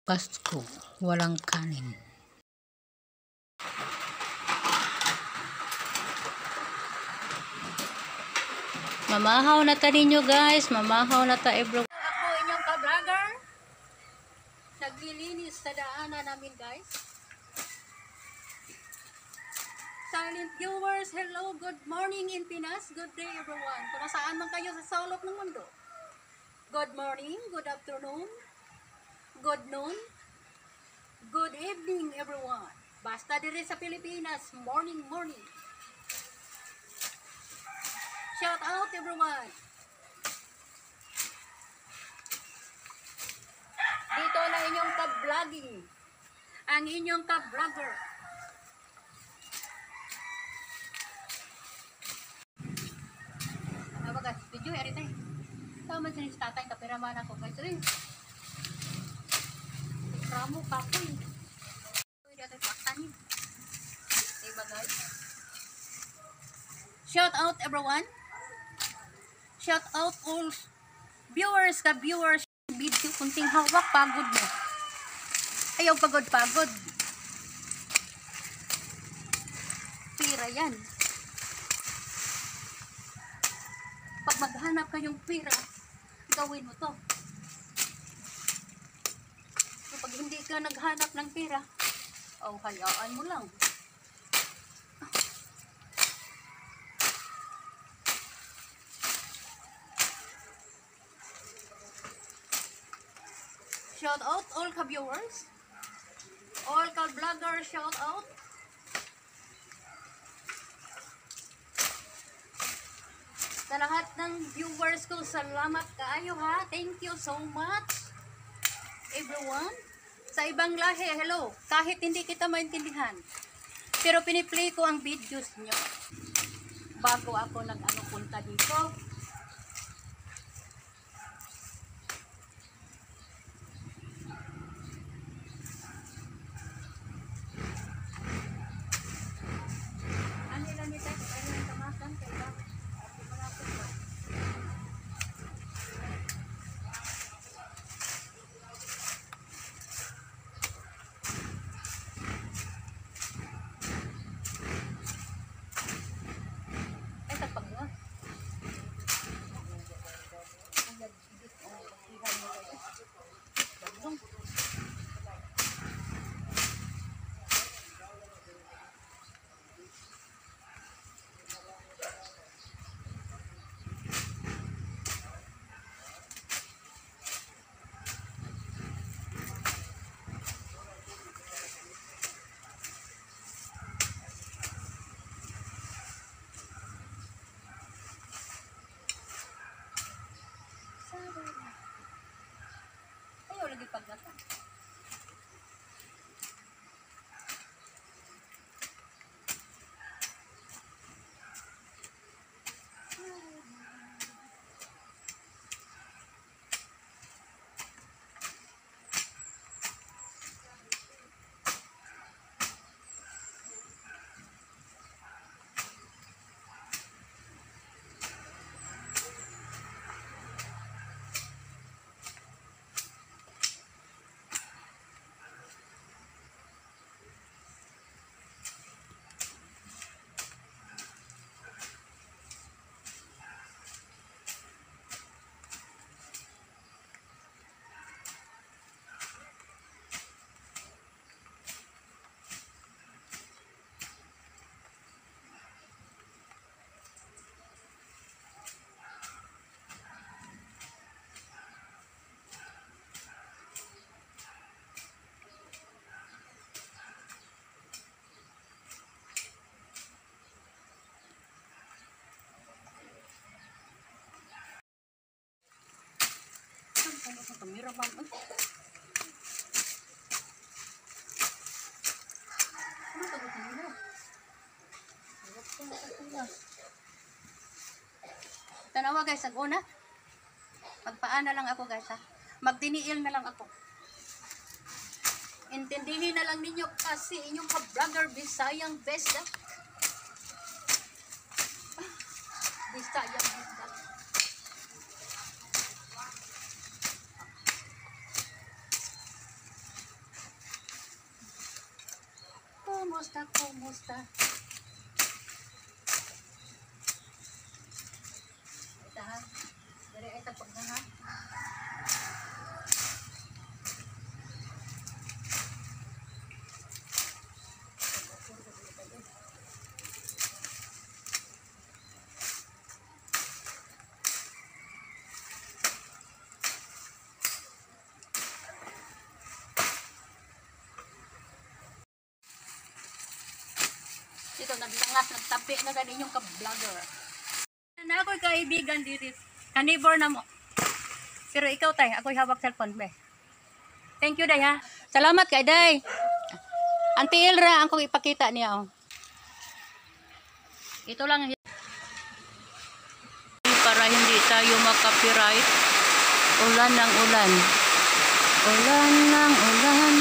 Pasko, walang kanin. Mamahaw na ta ninyo guys, mamahaw na ta everyone. Ako inyong ka-vlogger. Naglilinis sa daanan namin guys. Silent viewers, hello, good morning in Pinas, good day everyone. Kung nasaan man kayo sa sulok ng mundo. Good morning, good afternoon, good noon, good evening everyone. Basta diri sa Pilipinas, morning. Shout out everyone. Dito na inyong ka-vlogging. Ang inyong ka-vlogger. Ano guys, video everything. Tama sinis tatay kapiraman ako guys. Ramo pa ko eh. Pwede ito paktanin. Diba guys? Shout out everyone. Shout out all viewers video kunting hawak pagod mo. Ayaw pagod. Pira yan. Pag maghanap kayong pira, gawin mo to. Pag hindi ka naghanap ng pira, hayaan mo lang. Shout out all ka-viewers, all ka-vloggers, shout out. Sa lahat ng viewers ko, salamat kaayo ha. Thank you so much everyone. Sa ibang lahi, hello. Kahit hindi kita maintindihan, pero piniplay ko ang videos nyo bago ako punta dito. Ayaw lagi paglatan. Kameraman tanawa guys, ang una magpaana lang ako guys ha, magdiniil na lang ako, intindihin na lang ninyo kasi inyong ka-vlogger Bisayang best ha. Bisayang best ha. Kumusta, kumusta? Ito ha. Dari ay tapos na ha. Dito, naglangas, nagtabi na ganinyong ka-vlogger. Na ako'y kaibigan dito. Kanibor na mo. Pero ikaw tay, ako'y hawak cellphone be. Thank you day ha. Salamat kay day. Auntie Ilra, ang kong ipakita niya. Oh. Ito lang. Para hindi tayo mag-copyright. Ulan ng ulan. Ulan ng ulan.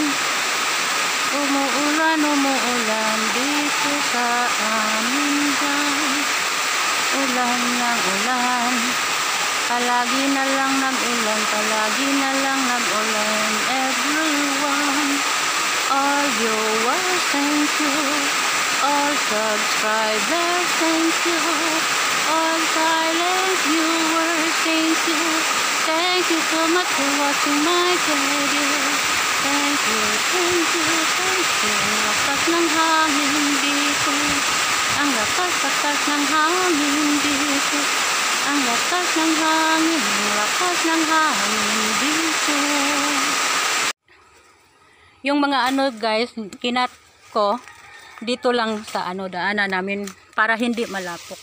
Umuulan, umuulan dito sa amin dyan. Ulan ng ulan. Palagi na lang nag-ulan, palagi na lang nag-ulan. Everyone, all viewers, thank you. All subscribers, thank you. All silent viewers, thank you. Thank you so much for watching my video. Thank you, thank you, thank you. Ang lakas ng hangin dito. Ang lakas ng hangin dito. Ang lakas ng hangin, ang lakas ng hangin dito. Yung mga ano guys, kinat ko dito lang sa ano daanan namin para hindi malapok.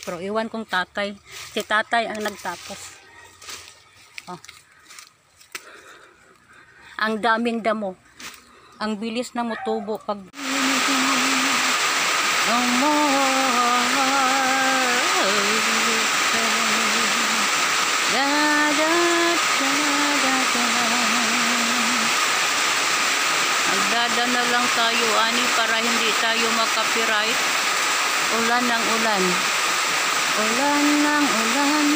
Pero iwan kong tatay. Si tatay ang nagtapos. Oh. Ang daming damo. Ang bilis na mutubo pag Magdada na lang tayo ani para hindi tayo mag-copyright. Ulan ng ulan. Ulan ng ulan.